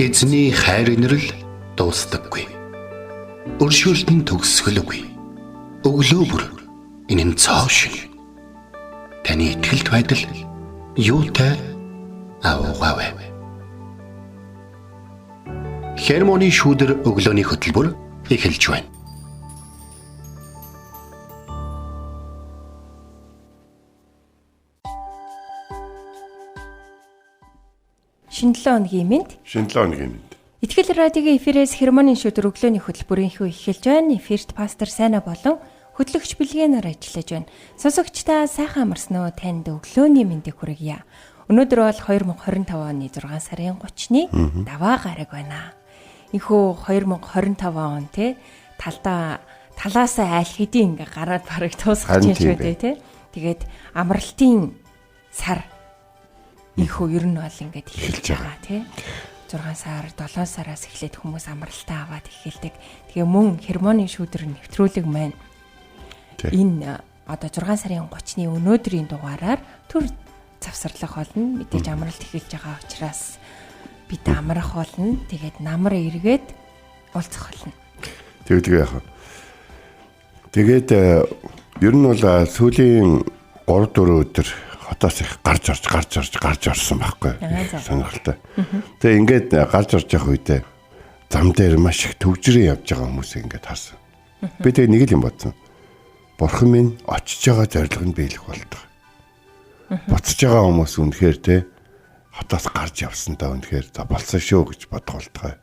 Эзний хайр инрэл дуустдаггүй. Өршөөлт нь төгсгөлгүй. Өглөө бүр энэ нь цоо шин. Таны итгэлт байдал юутай аваагаав. Хермоны шүүдэр өглөөний хөтөлбөр эхэлж байна. Шинэ 7 өдрийн мэнд. Шинэ 7 өдрийн мэнд. Итгэл радиогийн эфирээс хермоны шүүдэр өглөөний хөтөлбөрийнхөө эхэлж байна. Эфирт пастор Сайна болон хөтлөгч Билгэнаар ажиллаж байна. Сонсогчдаа сайхан амарсан уу? Танд өглөөний мэндийг хүргье. Өнөөдөр бол 2025 оны 6 сарын 30-ны даваа гараг байна. Энэхүү 2025 он талаасаа айл хэдийн ингээ гараад бараг туусгаж яаж байдэ те. Тэгээд амралтын сар энэхүү ер нь бол ингээд эхэлж байгаа тий. 6 сар 7 сараас эхлээд хүмүүс амралтаа аваад эхэлдэг. Тэгээ мөн хермоны шүүдэр нэвтрүүлэг маань энэ одоо 6 сарын 30-ны өнөөдрийн дугаараар төр завсарлах болно. Мэдээж амралт эхэлж байгаа учраас бид амрах болно. Тэгээд намар эргээд уулзах болно. Тэгээ яах вэ? Тэгээд ер нь бол сүүлийн 3-4 өдөр хотоос их гарч орсон байхгүй. Сонирхолтой. Тэгээ ингээд гарч орж явах үедээ зам дээр маш их төвжрээ явж байгаа хүмүүсийг ингээд харсан. Би тэгээ нэг л юм бодсон. Бурхан минь очиж байгаа зорилго нь биелэх болдог. Буцаж байгаа хүмүүс үнэхээр те хотоос гарч явсан та үнэхээр за болсон шүү гэж бодох болтгой.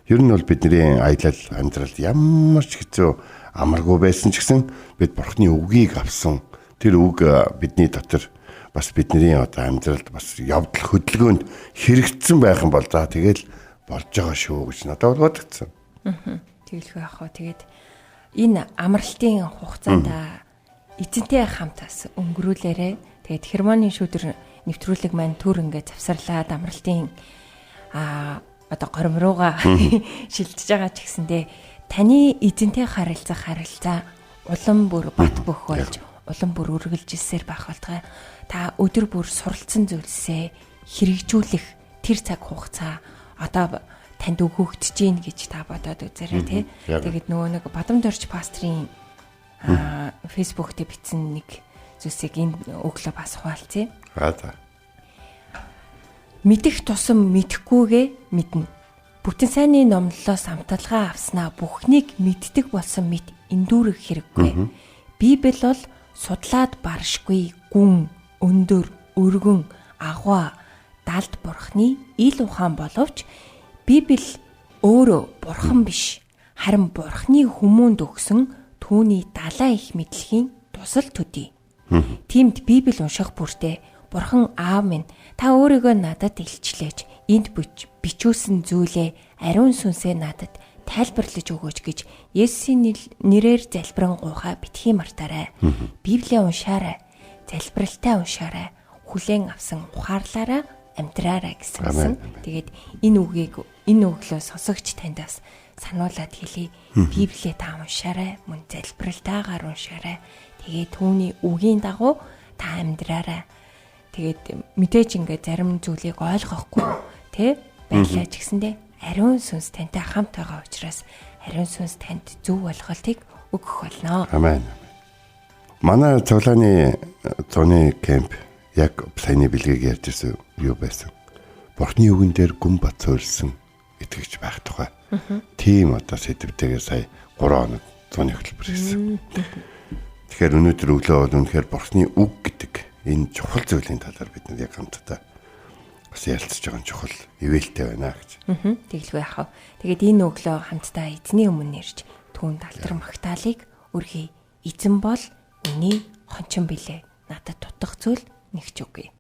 Ер нь бол бидний аялал амьдралд ямар ч хэцүү амаргүй байсан ч гэсэн бид Бурханы үгийг авсан. Тэр үг бидний дотор бас бидний одоо амьдралд бас явдал хөдөлгөөнд хэрэгжсэн байх юм бол за тэгэл болж байгаа шүү гэж надад бодогдсон. Тэгэлгүй яах вэ? Тэгээд энэ амралтын хугацаанд эзэнтэй хамтаас өнгөрүүлээрэ. Тэгээд хермоны шүүдэр нэвтрүүлэг маань төр ингээд завсарлаад амралтын одоо горим руугаа шилжиж байгаа ч гэсэндээ таны эзэнтэй харилцаа улам бүр бат бөх болж улам бүр үргэлжилсээр байх болтугай. Та өдөр бүр суралцсан зүйлсээ хэрэгжүүлэх тэр цаг хугацаа одоо танд өгөгдөж гин гэж та бодоод үзээрэй тий. Тэгээд нөгөө нэг Бадамдорч пастрын фэйсбүүк дээр бичсэн нэг зүйлсийг энэ өглөө бас хуваалцъя. Мэдэх тусам мэдэхгүйгээ мэднэ. Бүтэн сайнны номлолоос амталгаа авснаа бүхнийг мэддэг болсон мэд эндүүрэх хэрэггүй. Библи бол судлаад баршгүй гүн, өндөр, өргөн, агуу, далд бурхны ил ухаан боловч Библи өөрөө бурхан биш, харин бурхны хүмүүнд өгсөн түүний далайн их мэдлэгийн тусал төдий. Тиймд Библи унших бүртээ бурхан аав минь та өөрийгөө надад илчлээж энд бичүүлсэн зүйлээ ариун сүнсээ надад тайлбарлаж өгөөч гэж Есүсийн нэрээр залбирanгуйхаа битгий мартаарай. Библийг уншаарай. Залбиралтай уншаарай. Хүлээн авсан ухаарлаараа амьдраарай гэсэн. Тэгээд энэ өглөө сонсогч таньдаас сануулад хэлье. Библийг та уншаарай. Мөн залбиралтайгаар уншаарай. Тэгээд түүний үгийн дагуу та амьдраарай. Тэгээд мэдээж ингээд зарим зүйлийг ойлгохгүй тэ байлаа ч гэсэндээ ариун сүнс тантай хамт байгаа учраас ариун сүнс танд зөв ойлголтыг өгөх болно. Амен. Манай цуглааны зуны кемп яг саяны бэлгийг ярьж ирсэн юу байсан. Бурхны үгэн дээр гүн бат суурилсан итгэж байх тухай. Тийм одоо сэдвтэйгээ сая 3 хоног зуны хөтөлбөр хийсэн. Тэгэхээр өнөөдөр өглөө бол үнэхээр Бурхны үг гэдэг энэ чухал зүйлийн талаар бид нэг хамтдаа бас ярилцж байгаа нь чухал ивэлтэй байна гэж. Тэгэлгүй яах вэ? Тэгээд энэ өглөө хамтдаа эзний өмнө ирж түүнд алдар магтаалыг өргөе. Эзэн бол миний хончин билээ. Надад тутах зүйл нэг ч үгүй.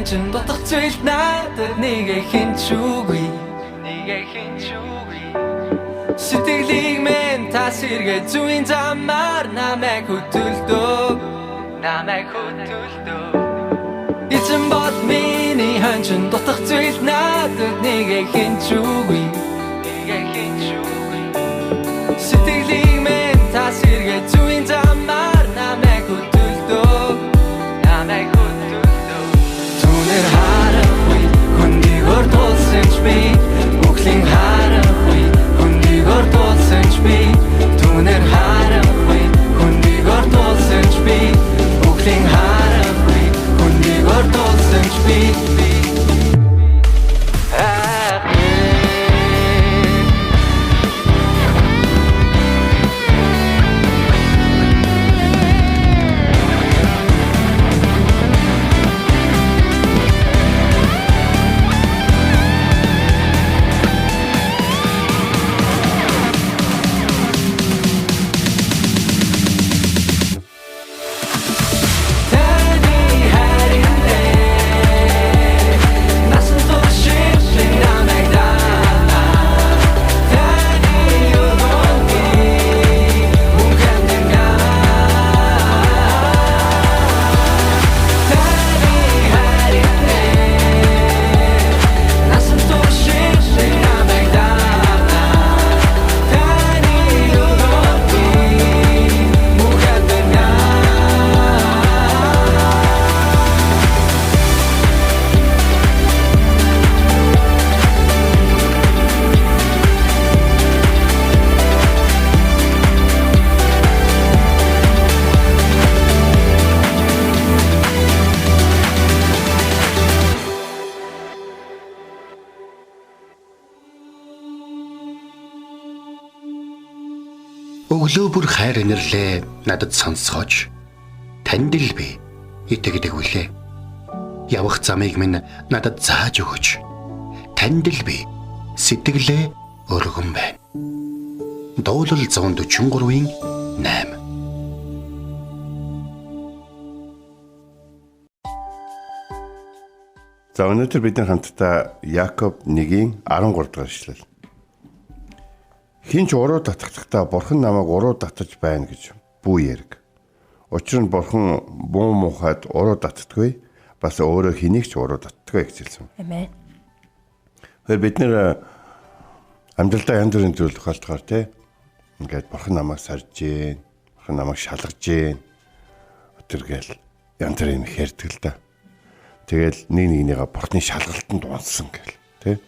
ханчин дотох зүйл надад нэгэ хинчүүгүй сэтгэлийг минь тасэргээ зүйн замаар намайг хөтөлдөг эзэн бод миний ханчин дотох зүйл надад нэгэ хинчүүгүй сэтгэлийг минь тасэргээ зүйн замаар намайг хөтөлдөг Түнэр харахгүй хүндийгөр тулсан ч би бүхлийн харахгүй хүндийгөр тулсан ч би Түнэр харахгүй хүндийгөр тулсан ч би бүхлийн харахгүй хүндийгөр тулсан ч би Өглөө бүр хайр инэрлээ надад сонсгооч. Танд л би итгэдэг үлээ. Явах замыг минь надад зааж өгөөч. Танд л би сэтгэлээ өргөн байна. Дуулал 143-ийн 8. За өнөөдөр бид хамтдаа Якоб 1-ийн 13 дугаар ишлэл. Хинч уруу татгахдаа бурхан намайг уруу татаж байна гэж бүү яриг. Учир нь бурхан буу мухад уруу татдаггүй, бас өөрөө хэнийг ч уруу татдаггүй гэж хэлсэн. Амен. Тэгэхээр бид нэр амьдралдаа янз бүрийн зүйл тохиолдохоор те ингээд бурхан намайг сарж гин, бурхан намайг шалгаж гин. Өтөргээл янз бүрийн хэрдэг л да. Тэгэл нэгнийгээ бурхны шалгалтанд унсан гэл те.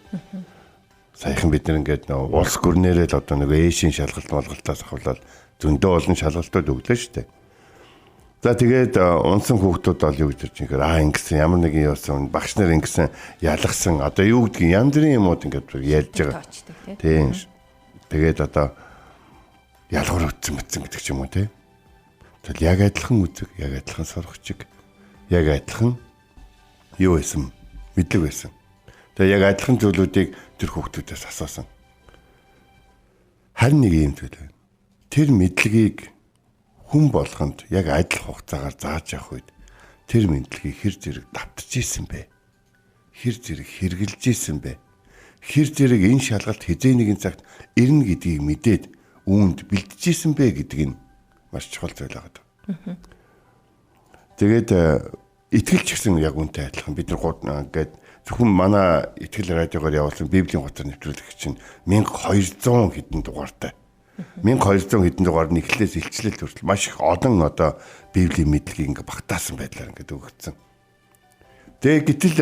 Саяхан бид нэгээд улс гүрнээрээ л одоо нэг ээшийн шалгалт молгалтаас ахвал зөндөө олон шалгалтууд өглөө шүү дээ. За тэгээд унсан хүүхдүүд бол юу гэж хэлж байгаа ингэсэн ямар нэгэн явсан багш нар ингэсэн ялгсан одоо юу гэдгийг янз бүрийн юмуд ингээд ярьж байгаа. Тийм. Тэгээд одоо ялгар үтсэн мэтсэн гэдэг ч юм уу те. Тэгэл яг адилхан үзэг, яг адилхан сурахчиг, яг адилхан юу байсан мэдлэг байсан. Тэгээ яг адилхан зүйлүүдийг тэр хүүхдүүдээс асуусан. Харин нэг юм зүйл байна. Тэр мэдлэгийг хүн болгонд яг адил хугацаагаар зааж явах үед тэр мэдлэгийг хэр зэрэг давтж ийсэн бэ? Хэр зэрэг хэрглэж ийсэн бэ? Хэр зэрэг энэ шалгалт хизээ нэгэн цагт ирнэ гэдгийг мэдээд үүнд бэлдэж ийсэн бэ гэдэг нь маш чухал зүйл байгаа. Тэгээд итгэлч гэсэн яг үнтэй адилхан бид нар ингээд зөвхөн манай итгэл радиогоор явуулсан Библийн утгаар нэвтрүүлэг чинь 1200 хэдэн дугаартай. 1200 хэдэн дугаар нь эхлээс илчлэлт хүртэл маш их олон одоо Библийн мэдлэгийг ингээ багтаасан байдлаар ингээ өгөгдсөн. Тэгээ гэтэл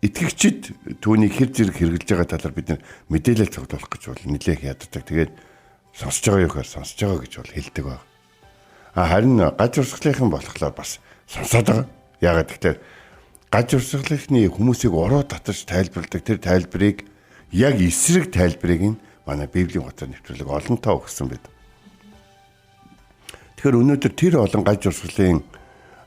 итгэгчид түүнийг хэр зэрэг хэрэгжилж байгаа талаар бид мэдээлэл цуглуулах гэж бол нэлээх яддаг. Тэгээд сонсож байгаа юухаар сонсож байгаа гэж бол хэлдэг баг. Харин гаж урсгалынхан болохоор бас сонсоод байгаа. Яагаад гэвэл гаж урсгалынхны хүмүүсийг уруу татаж тайлбарладаг тэр тайлбарыг яг эсрэг тайлбарыг нь манай Библийн утгаар нэвтрүүлэг олонтоо өгсөн байд. Тэгэхээр өнөөдөр тэр олон гаж урсгалын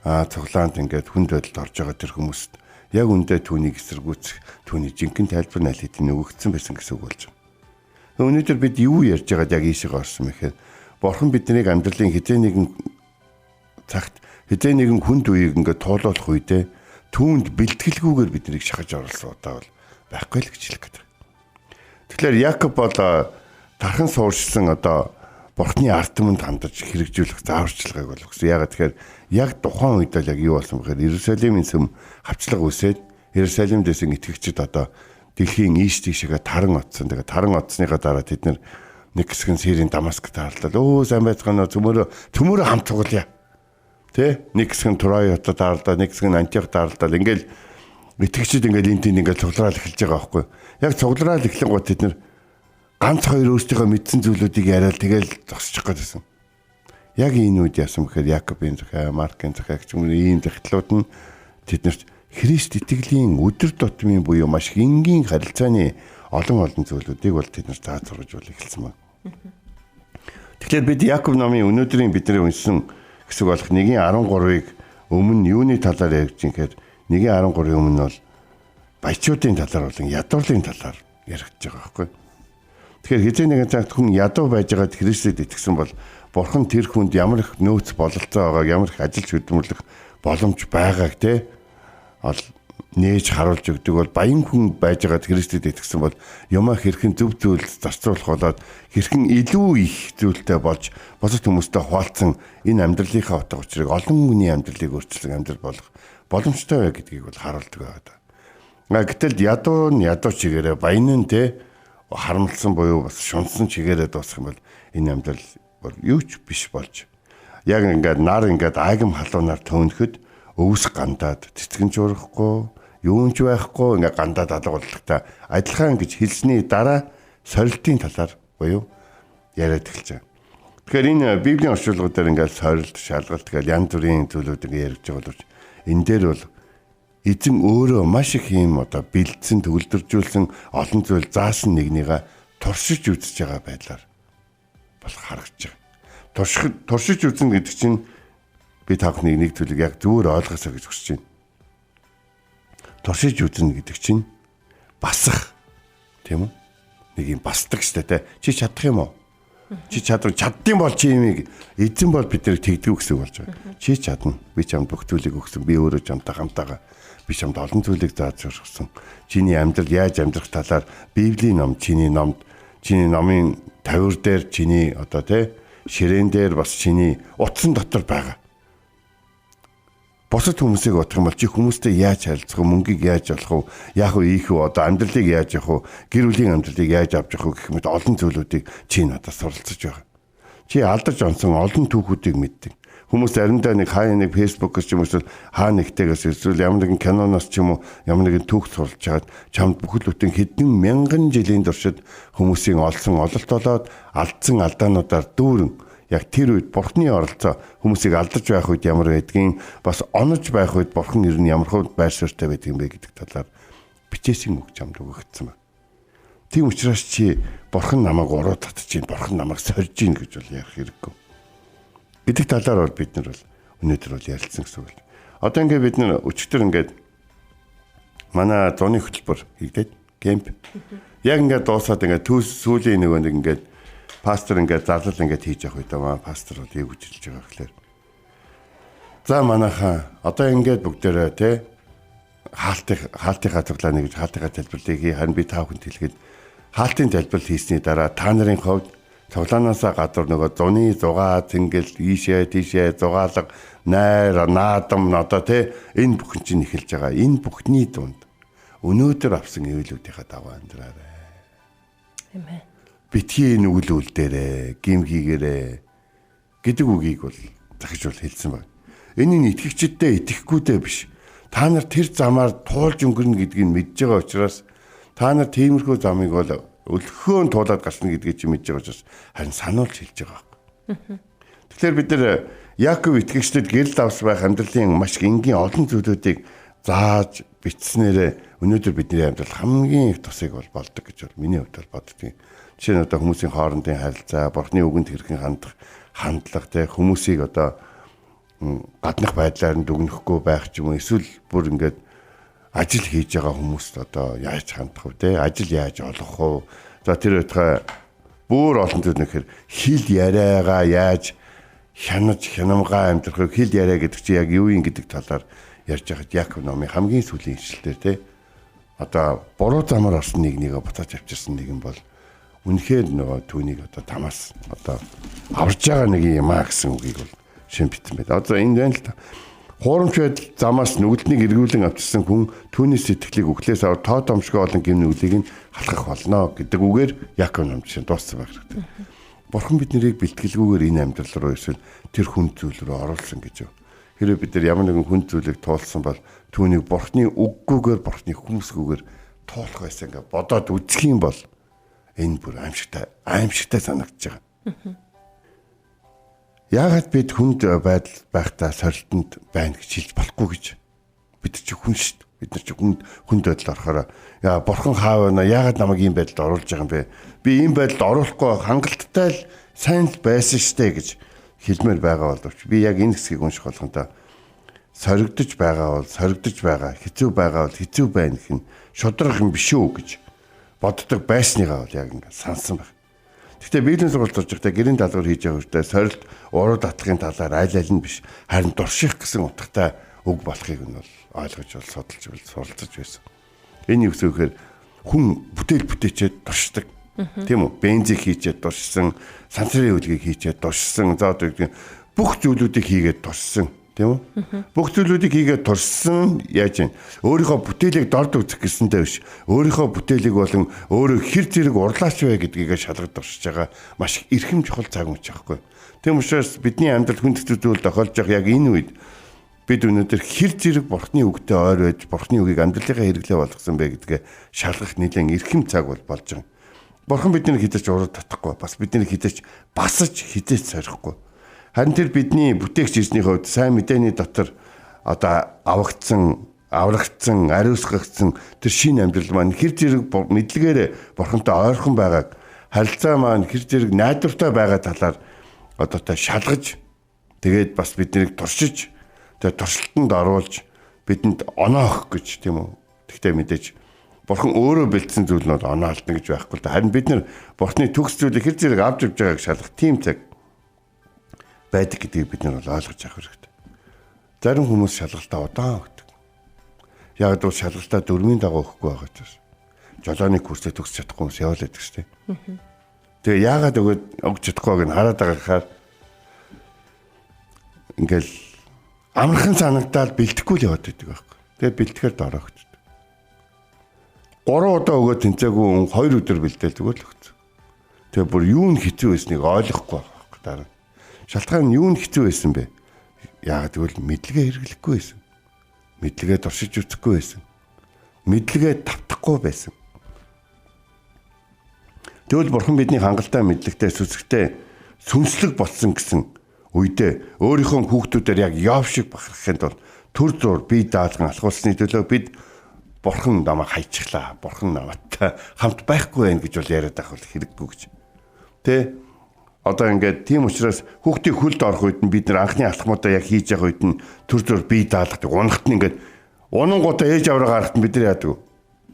цуглаанд ингээд хүнд байдалд орж байгаа тэр хүмүүст яг үндэ түүнийг эсэргүүцэх түүний жинхэнэ тайлбар аль хэдийн өгөгдсөн байсан гэсэн үг болж байна. Өнөөдөр бид юу ярьж байгаад яг ийшээ орсон мэхээр Бурхан биднийг амьдралын хизээ нэгэн цагт хизээ нэгэн хүнд үеийг ингээд туулуулах үедээ түүнд бэлтгэлгүйгээр биднийг шахаж оруулсан удаа бол байхгүй л гэж хэлэх гээд. Тэгэхээр Якоб бол тархан суурьшсан одоо Бурхны ард түмэнд хандаж хэрэгжүүлэх зааварчилгааг бол өгсөн. Яагаад тэгэхээр яг тухайн үед л яг юу болсон бэхээр Иерусалимын сүм хавчлага үсээд Иерусалимдээс итгэгчид одоо дэлхийн ийш тийшээгээ таран оцсон. Тэгээ таран оцсныхаа дараа тэд нэг хэсэг нь Сирийн Дамаскт таарлаа. Өө сайн байцгаана төмөрөө хамт цуглая. Тэ? Нэг хэсэг нь Трой хотод таарлаа, нэг хэсэг нь Антиох таарлаа. Ингээл итгэгчид ингээл энд ингээл цуглараад эхэлж байгаа байхгүй. Яг цуглараад эхлэн гоо тэд нэр ганц хоёр өөрсдийнхөө мэдсэн зүйлүүдийг яриад тэгэл зогсчих гээд байсан. Яг энэ үед яасан бэхээр Якобын захиа, Маркын захиа гэх юм ийм захидлууд нь тэднэрт Христ итгэлийн өдөр тутмын буюу маш энгийн харилцааны олон зүйлүүдийг бол тэднэр заазруулж эхэлсэн байна. Тэгэхээр бид Якоб номын өнөөдрийн бидний уншсан хэсэг болох 1:13-ыг өмнө юуны талаар ярьж инхээр 1:13-ийн өмнө бол баячуудын талаар болон ядуурлын талаар яригдж байгаа байхгүй. Тэгэхээр хэзээ нэгэн цагт хүн ядуу байжгаад Христэд итгэсэн бол Бурхан тэр хүнд ямар их нөөц бололцоо байгааг, ямар их ажил хөдөлмөрлөх боломж байгааг те ол нээж харуулж өгдөг бол баян хүн байжгаад Христэд итгэсэн бол юмаа хэрхэн зөв зүйлд зарцуулах болоод хэрхэн илүү их зүйлтэй болж бусад хүмүүстэй хуваалцсан энэ амьдралынхаа утга учирыг олон хүний амьдралыг өөрчилсөн амьдрал болох боломжтой бай гэдгийг бол харуулдаг байгаа. Гэтэл ядуу чигээрээ баян нь те харамлсан буюу бас шунсан чигээрээ дуусах юм бол энэ амьдрал бол юу ч биш болж яг ингээд нар ингээд айгам халуунаар төөнөхөд өвс гандаад цэцгэн журахгүй юунч байхгүй ингээд гандаад алгууллагатай адилхан гэж хэлсний дараа сорилтын талаар буюу яриад эхэлж байгаа. Тэгэхээр энэ Библийн орчуулгуудаар ингээд сорилт, шалгалт гэл янз бүрийн зүйлүүд ингээд яригдж байгаа боловч энэ дээр бол эзэн өөрөө маш их юм одоо бэлдсэн төгөлдржүүлсэн олон зүйл заасан нэгнийгээ туршиж үзэж байгаа байдлаар бол харагдаж байгаа. Туршиж үзэн гэдэг чинь би та бүхнийг нэг зүйлийг яг зүгээр ойлгосоо гэж хүсэж байна. Туршиж үзэн гэдэг чинь басах тийм үү? Нэг юм басдаг штэ тэ. Чи чадах юм уу? Чи чаддсан бол чи юмыг эзэн бол биднийг тэгдэг гэсэн үг болж байгаа. Чи чадна. Би чамд бүх зүйлийг өгсөн. Би өөрөө чамтай хамтаага. Би чамд олон зүйлийг зааж өгсөн. Чиний амьдрал яаж амьдрах талаар Библийн ном, чиний номын тавир дээр чиний одоо тий ширээн дээр бас чиний утсан дотор байгаа. Бусад хүмүүсийг бодох юм бол чи хүмүүстэй яаж харилцах вэ? Мөнгийг яаж олох вэ? Яах вэ? Ийх вэ? Одоо амьдралыг яаж явах вэ? Гэр бүлийн амьдралыг яаж авч явах вэ гэх мэт олон зүйлүүдийг чи надад суралцж байгаа. Чи алдарч онсон олон түүхүүдийг мэддэг. Хүмүүс заримдаа нэг хаа нэг фэйсбүүкээс ч юм уу хаа нэгтэйгээс эсвэл ямар нэгэн киноноос ч юм уу ямар нэгэн түүх суралж хагаад чамд бүхэл бүтэн хэдэн мянган жилийн туршид хүмүүсийн олсон ололт болоод алдсан алдаануудаар дүүрэн яг тэр үед Бурхны оролцоо хүмүүсийг алдарч байх үед ямар байдгийг бас онож байх үед Бурхан ер нь ямар хувь байр суурьтай байдаг юм бэ гэдэг талаар бичээсийн үг чамд өгөгдсөн байна. Тийм учраас чи Бурхан намайг уруу татчихин, Бурхан намайг сорж гин гэж бол ярих хэрэггүй. Гэдэг талаар бол бид нар бол өнөөдөр бол ярилцсан гэсэн үг. Одоо ингээд бид нар өчигдөр ингээд манай зуны хөтөлбөр хийгдээд кемп. Яг ингээд дуусаад ингээд сүүлийн нэг ингээд пастор ингээд зарлал ингээд хийж явах үед маа пастор бол юу гэж хэлж байгаа гэхээр за манайхаа одоо ингээд бүгдээрээ те хаалтынхаа цуглааны гэж хаалтынхаа залбирлыг харин би та бүхэнд хэлгээд хаалтын залбирал хийсний дараа та нарын хувьд цуглаанаасаа гадуур нөгөө зуны зугаа тэнгэл ийшээ тийшээ зугаалга найр наадам одоо те энэ бүхэн чинь эхэлж байгаа. Энэ бүхний дунд өнөөдөр авсан эвлүүдийнхаа дагуу амьдраарай. Амен. Битгий энэ үйл дээрээ гим хийгээрээ гэдэг үгийг бол захиж бол хэлсэн байна. Энэ итгэгчдээ итгэхгүйдээ биш. Та нар тэр замаар туулж өнгөрнө гэдгийг мэдж байгаа учраас та нар тиймэрхүү замыг бол өлхөөн туулаад гарсан гэдгийг чи мэдж байгаа учраас харин сануулж хэлж байгаа юм. Тэгэхээр бид нар Яков итгэгчдэд гэрэл давс байх амьдралын маш энгийн олон зүйлүүдийг зааж бичснээрээ өнөөдөр бидний амьдрал хамгийн их тусыг бол болдог гэж бол миний хувьд бол боддгийн. Жишээ нь одоо хүмүүсийн хоорондын харилцаа, Бурхны үгэнд хэрхэн хандлага те хүмүүсийг одоо гаднах байдлаар нь дүгнэхгүй байх ч юм уу эсвэл бүр ингээд ажил хийж байгаа хүмүүст одоо яаж хандах вэ те ажил яаж олох вэ? За тэр өтгөө бүр олон зүйл нэхэр хил яриагаа яаж хянамгаа амьдрахыг хил яриа гэдэг чи яг юу юм гэдэг талаар ярьж байхад Яаков номын хамгийн сүүлийн ишлэлээр те одоо буруу замаар орсон нэгнийг буцааж авчирсан нэгэн бол үнэхээр нөгөө түүнийг одоо тамаас одоо аварж байгаа нэг юм аа гэсэн үгийг бол шин битэн байд. Одоо энэ байна л та. Хуурамч байдал замаас нүгэлтнийг эргүүлэн авчирсан хүн түүний сэтгэлийг үхлээс аваад тоо томшгоо олон гим нүглийг нь халахах болно гэдэг үгээр Яаков ном жишээ дууссан байх хэрэгтэй. Бурхан биднийг бэлтгэлгүйгээр энэ амьдрал руу эсвэл тэр хүн зүйл рүү оруулсан гэж. Хэрэв бид нар ямар нэгэн хүн зүйлийг туулсан бол түүнийг Бурханы үггүйгээр Бурханы хүмүүсгүйгээр туулах байсан гэж бодоод үзэх юм бол энэ бүр аимшигтай санагдаж байгаа. Яагаад бид хүнд байдал байхдаа сорилтонд байна гэж хэлж болохгүй гэж. Бид чи хүн шүү дээ. Бид нар чи хүнд байдал орохоор яа бурхан хаав байна. Яагаад намайг ийм байдалд оруулж байгаа юм бэ? Би ийм байдалд оруулахгүй хангалттай л сайн л байсан шүү дээ гэж хэлмээр байгаа боловч би яг энэ хэсгийг унших болгонда соригдож байгаа бол соригдож байгаа, хэцүү байгаа бол хэцүү байна гэх нь шудраг юм биш үү гэж боддог байсныгаа бол яг ингэ сансан байна. Гэхдээ Библийн сургалт орж байхдаа гэрийн даалгавар хийж байгаа үедээ сорилт уруу датлахын талаар аль нь биш харин дурших гэсэн утгатай үг болохыг нь бол ойлгож бол суралцаж байсан. Энэ юу гэхээр хүн бүтээчээд дуршдаг. Тийм үү? Бензин хийчээд дуршсан, сансрын үлгийг хийчээд дуршсан, за одоо бүх зүйлүүдийг хийгээд дуршсан. Тийм үү? Бүх зүйлүүдийг хийгээд турсан яаж вэ? Өөрийнхөө бүтээлийг дорд үзэх гэсэнтэй биш. Өөрийнхөө бүтээлийг болон өөрөө хэр зэрэг урлаач вэ гэдгийг шалгаж туршиж байгаа маш эрхэм чухал цаг мөч аахгүй. Тийм учраас бидний амьдрал хүндэтгэл зүйл тохиолж байгаа яг энэ үед бид өнөөдөр хэр зэрэг Бурхны үгтэй ойр байж Бурхны үгийг амьдралынхаа хэрэглээ болгосон бэ гэдгээ шалгах нэлээд эрхэм цаг болж байгаа. Бурхан биднийг хідэж урд татахгүй, бас биднийг хідэж басаж хідэж сорихгүй. Харин тэр бидний бүтээгч эзний хувьд сайн мэдээний дотор одоо аврагдсан, ариусгагдсан тэр шинэ амьдрал маань хэр зэрэг мэдлэгээр Бурхантай ойрхон байгааг, харилцаа маань хэр зэрэг найдвартай байгаа талаар одоо та шалгаж тэгээд бас биднийг туршиж тэгээд туршилтанд оруулж бидэнд оноо өгөх гэж тийм үү. Тэгтээ мэдээж Бурхан өөрөө бэлдсэн зүйл нь оноо алдна гэж байхгүй л да. Харин бид нар Бурханы төгс зүйлийг хэр зэрэг авч явж байгааг шалгах тийм цаг байдаг гэдгийг бид нар ойлгож авах хэрэгтэй. Зарим хүмүүс шалгалтаа удаан өгдөг. Яг л шалгалтаа 4-ийн дагуу өгөхгүй байгаа ч. Жолооны курсээ төгсөж чадахгүй хүмүүс явуулаад байдаг шүү дээ. Тэгээ яагаад өгч чадахгүй байгааг нь хараад байгаа гэхээр ингээл амархан санагдаад бэлтгэхгүй л яваад байдаг байхгүй. Тэгээ бэлтгэхээр дөрөөгч. 3 удаа өгөө тэнцээгүй 2 өдөр бэлдээл зүгээр л өгч. Тэгээ бүр юу нь хэцүү байсныг ойлгохгүй байхгүй дараа. Шалтгаан нь юу нь хэцүү байсан бэ? Яагаад гэвэл мэдлэгээ хэрэглэхгүй байсан. Мэдлэгээ туршиж үзэхгүй байсан. Мэдлэгээ тавтахгүй байсан. Тэгвэл Бурхан бидний хангалттай мэдлэгтэй сүсгтэй сүнслэг болсон гэсэн үедээ өөрийнхөө хүүхдүүдээр яг Йов шиг бахархахын тулд төр зур бие даалган алхуулсны төлөө бид Бурхан намайг хайчихлаа. Бурхан намайтай хамт байхгүй байх гэж бол яриад байх хэрэггүй гэж. Тэ? Одоо ингээд тийм учраас хүүхдийн хөлд орох үед нь бид нар анхны алхмуудаа яг хийж явах үед нь төр зур бие даалгадаг. Унахт нь ингээд унангуудаа ээж авраа гарахт бид нар яадаг.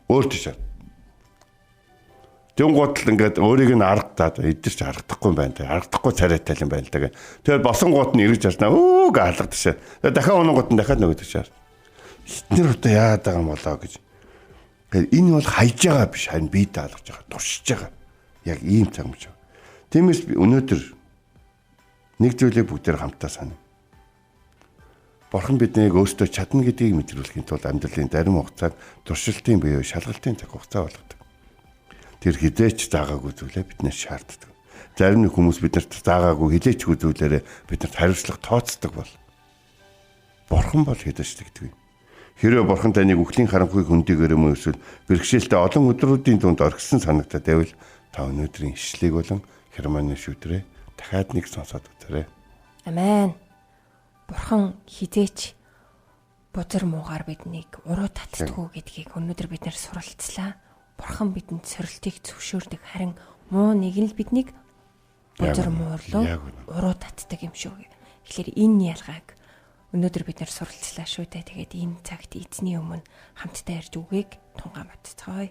Өөртөө шаа. Тэнгууд л ингээд өөрийг нь аргадаад эдгэрч харагдахгүй юм байна. Харагдахгүй царайтай юм байна л да. Тэгэхээр босонгууд нь эргэж харснаа өөг алгаддаг шээ. Тэгээ дахиад унангууд нь дахиад нөгөөдөг шээ. Эдгээр одоо яагаад байгаа юм болоо гэж. Тэгэхээр энэ бол хайж байгаа биш харин бие даалгаж байгаа, туршиж байгаа. Яг ийм цаг мөч. Тиймээс би өнөөдөр нэг зүйлийг бүгдээр хамтдаа санав. Бурхан биднийг өөртөө чадна гэдгийг мэдрүүлэхийн тулд амьдралын зарим хугацааг туршилтын буюу шалгалтын цаг хугацаа болгодог. Тэр хизээч заагаагүй зүйлээ биднээс шаарддаг. Зарим нэг хүмүүс биднэрт заагаагүй хилээчгүй зүйлээрээ биднэрт хариуцлага тооцдог бол Бурхан бол хизээч тэгдэг. Хэрэв Бурхан таныг үхлийн харанхуй хөндөгөр юм эсвэл бэрхшээлтэй олон өдрүүдийн дунд орхисон санагдаад байвал та өнөөдрийн ишлэгийг болон Херманы шүтрээ дахиад нэг сонсоод үзээрэй. Амен. Бурхан хизээч бузар муугаар биднийг уруу татдаггүй гэдгийг өнөөдөр бид нэр суралцлаа. Бурхан бидэнд сорилтыг зөвшөөрдөг. Харин муу нэг нь л биднийг бузар муурлуу уруу татдаг юм шүү. Тэгэхээр энэ ялгааг өнөөдөр бид нэр суралцлаа шүү дээ. Тэгээд энэ цагт эзний өмнө хамтдаа ярьж үгийг тунгаан бодцгоё.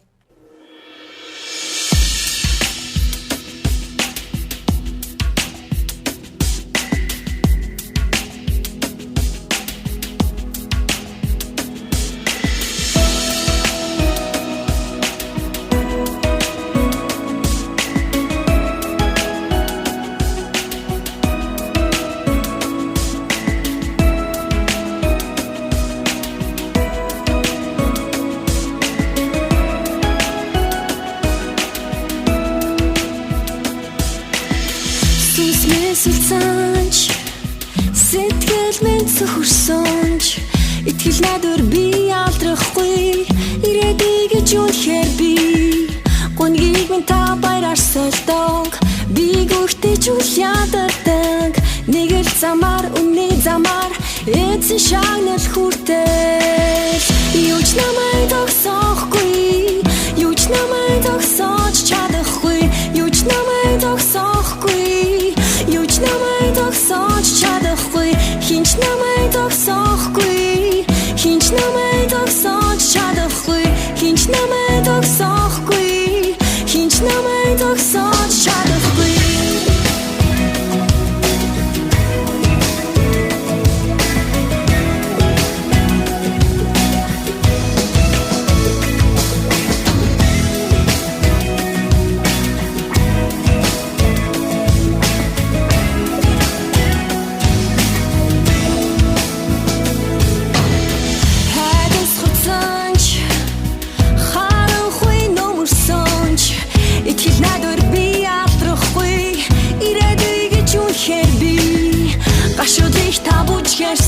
Сэтгэл минь зөвхөрсөнч итгэл найдвар би алдрахгүй ирээдүй гэж үнэхээр би гонгийг минь та баяраар солдог би гүртэж үл ядардаг нэг л замаар үнний замаар эцэн шагнал хүртэл юуч намайг тогсохгүй юуч намайг тогсоож чадахгүй юуч намайг тогсохгүй юуч намайг тогсоож чадахгүй хинч намайг тогсохгүй хинч намайг тогсоож чадахгүй хинч намайг тогсохгүй хинч намайг тогсоож чадахгүй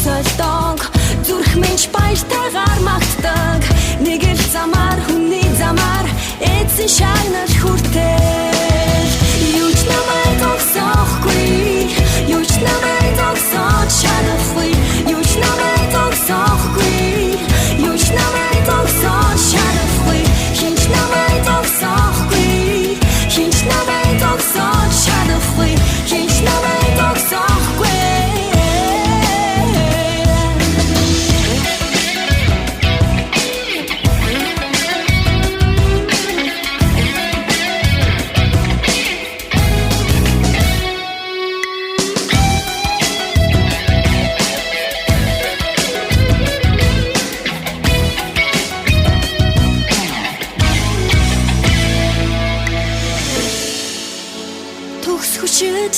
солдог зүрх минь баяртайгаар магтдаг нэг л замаар хүний замаар эцэн шагнал хүртэл юуч намайг тогсохгүй юуч намайг тогсоож чадахгүй юуч намайг тогсохгүй юуч намайг тогсоож чадахгүй хинч намайг тогсохгүй хинч намайг тогсоож чадахгүй хинч намайг тогсохгүй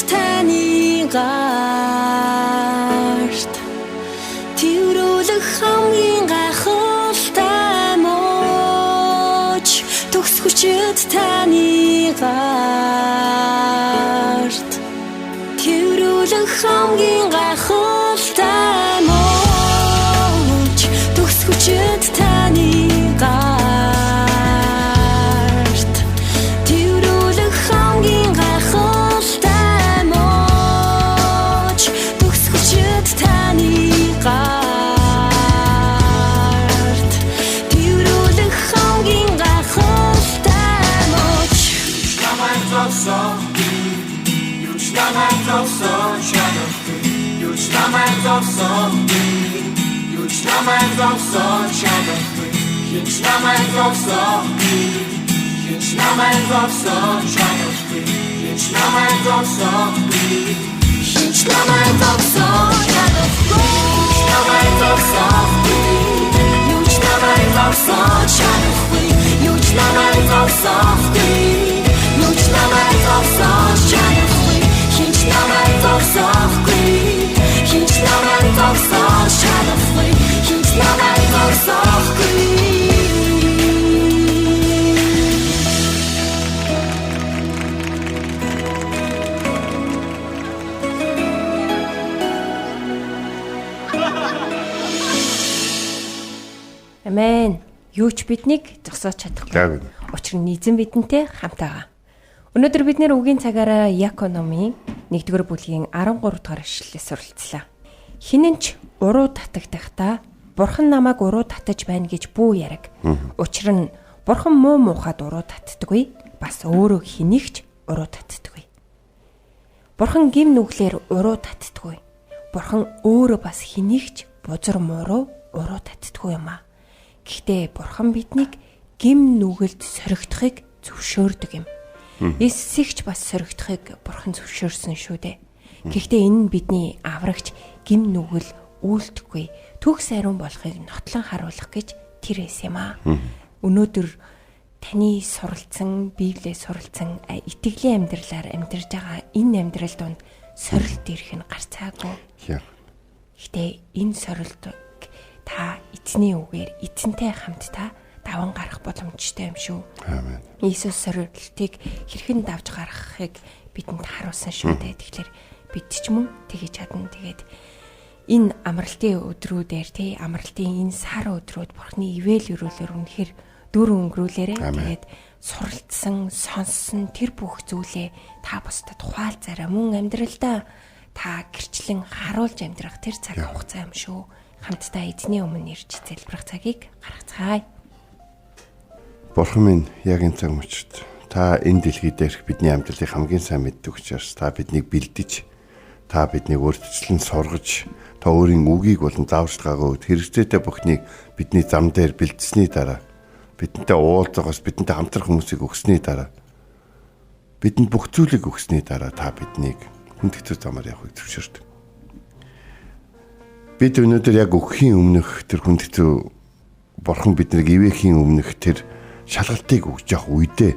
таны гарт тэрүүлэх хамгийн гайхалтай мөч төгс хүчит таны гарт тэрүүлэх хамгийн гайхалтай мөч төгс хүчит таны гарт Амен. Юуч биднийг зогсоож чадахгүй. Учир нь эзэн бидэнтэй хамт байгаа. Өнөөдөр бид нэр үгийн цагаараа Яаков номын 1-р бүлгийн 13 дугаар ишлэлээс суралцлаа. Хинэнч уруу татагдахдаа Бурхан намайг уруу татаж байна гэж бүү яриг. Учир нь Бурхан муу муухад уруу татдаггүй, бас өөрөө хинэгч уруу татдаггүй. Бурхан гим нүглэр уруу татдаггүй. Бурхан өөрөө бас хинэгч бузар мууруу уруу татдаггүй юм аа. Гэхдээ Бурхан биднийг гим нүгэлд соригдохыг зөвшөөрдөг юм. Эсэгч бас соригдохыг Бурхан зөвшөөрсөн шүү дээ. Гэхдээ энэ нь бидний аврагч гим нүгэл үйлдэхгүй төгс ариун болохыг нотлон харуулах гэж тэр эс юм аа. Өнөөдөр таны суралцсан, Библиэд суралцсан итгэлийн амьдралаар амьдарж байгаа энэ амьдрал донд сорилт ирэх нь гарцаагүй. Гэхдээ энэ сорилт та эзний үгээр эзэнтэй хамт та даван гарах боломжтой юм шүү. Аамен. Иесус сорилтыг хэрхэн давж гаргахыг бидэнд харуулсан шүү дээ. Тэгэхээр бид ч мөн тэгэж чадна. Тэгээд энэ амралтын өдрүүдээр тий амралтын энэ сар өдрүүд Бурхны ивэл өрөөлөөр үнэхээр дүр өнгөрүүлээрэ. Тэгээд суралцсан, сонссон тэр бүх зүйлээ та бусдад хуваалцаарай. Мөн амьдралдаа та гэрчлэн харуулж амьдрах тэр цаг хугацаа юм шүү. Хамтдаа эзний өмнө ирж залбирах цагийг гаргацгаая. Бурхан минь яг энэ цаг мөчид та энэ дэлхий дээрх бидний амьдралыг хамгийн сайн мэддэг учраас та биднийг бэлдэж, та биднийг өөрчлөн сургаж, та өөрийн үгийг болон зааварчилгаагаа өгд хэрэгцээтэй бүхнийг бидний зам дээр бэлдсэний дараа бидэнтэй уулзахаас бидэнтэй хамтрах хүмүүсийг өгсөний дараа бидэнд бүх зүйлийг өгсөний дараа та биднийг хүндэтгэл замаар явахыг зөвшөөрдөг. Бид өнөөдөр яг өгөхийн өмнөх тэр хүндэтгэл Бурхан биднийг ивэхийн өмнөх тэр шалгалтыг өгж явах үедээ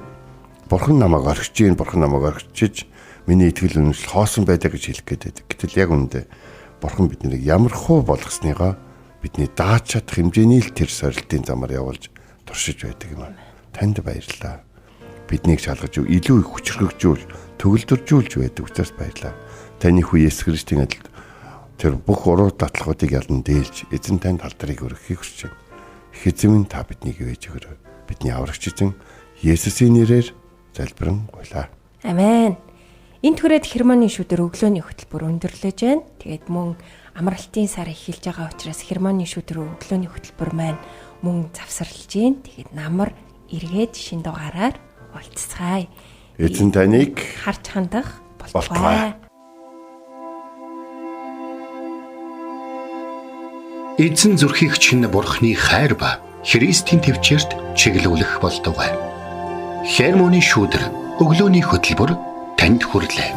Бурхан намайг орхиж гин, Бурхан намайг орхичиж миний итгэл үнэмшил хоосон байдаг гэж хэлэх гээд байдаг. Гэтэл яг үүндээ Бурхан биднийг ямар хуу болгосныгаа бидний дааж чадах хэмжээний л тэр сорилтын замаар явуулж туршиж байдаг юм аа. Танд баярлалаа. Биднийг шалгаж илүү их хүчрхэгжүүлж, төгөлдржүүлж байдаг учраас баярлалаа. Таны хүү Есүс Христийн адилд тэр бүх уруу датлахуудыг ялан дээлж эзэн танд алдрыг өргөхийг хүсэж байна. Их эзэн та биднийг ивэж өгөөрэй. Бидний аврагч эзэн Есүсийн нэрээр залбирэн гуйлаа. Амен. Энэ түрээд хермоны шүдэр өглөөний хөтөлбөр өндөрлөж байна. Тэгээд мөн амралтын сар эхэлж байгаа учраас хермоны шүдэр өглөөний хөтөлбөр маань мөн завсарлаж байна. Тэгээд намар эргээд шин дугаараар уулзцгаая. Эзэн таныг харж хандах болтугай. Эзэн зүрхийг чинь Бурхны хайр ба Христийн төвчөрт чиглүүлэх болтугай. Хермоны шүдэр өглөөний хөтөлбөр танд хүрлээ.